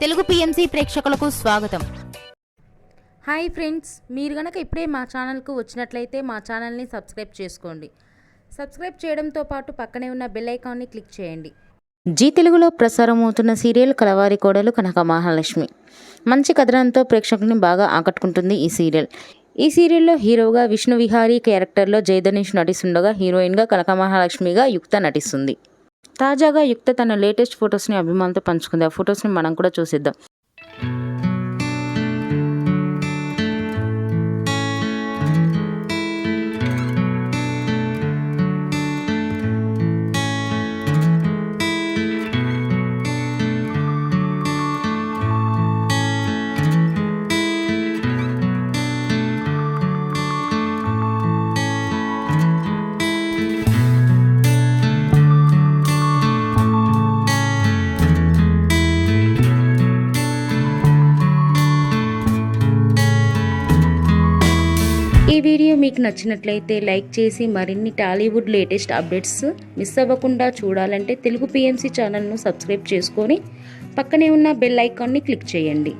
Telugu PMC ప్రేక్షకులకు స్వాగతం. Hi friends, మీరు గనక ఇప్పుడే మా ఛానల్కు వచ్చినట్లయితే మా ఛానల్ని సబ్స్క్రైబ్ చేసుకోండి. సబ్స్క్రైబ్ చేయడంతో పాటు పక్కనే ఉన్న బెల్ ఐకాన్ని క్లిక్ చేయండి. జీ తెలుగులో ప్రసారం అవుతున్న సీరియల్ కలవారి కోడలు కనక మహాలక్ష్మి. మంచి కథనంతో ప్రేక్షకుల్ని బాగా ఆకట్టుకుంటుంది ఈ సీరియల్. ఈ సీరియల్లో హీరోగా విష్ణు విహారీ క్యారెక్టర్లో జయధనీష్ నటిస్తుండగా హీరోయిన్గా కనక మహాలక్ష్మిగా యుక్త నటిస్తుంది. తాజాగా యుక్త తన లేటెస్ట్ ఫొటోస్ని అభిమానులతో పంచుకుంది. ఆ ఫొటోస్ని మనం కూడా చూసేద్దాం. ఈ వీడియో మీకు నచ్చినట్లయితే లైక్ చేసి మరిన్ని టాలీవుడ్ లేటెస్ట్ అప్డేట్స్ మిస్ అవ్వకుండా చూడాలంటే తెలుగు పిఎంసి ఛానల్ను సబ్స్క్రైబ్ చేసుకొని పక్కనే ఉన్న బెల్ ఐకాన్ని క్లిక్ చేయండి.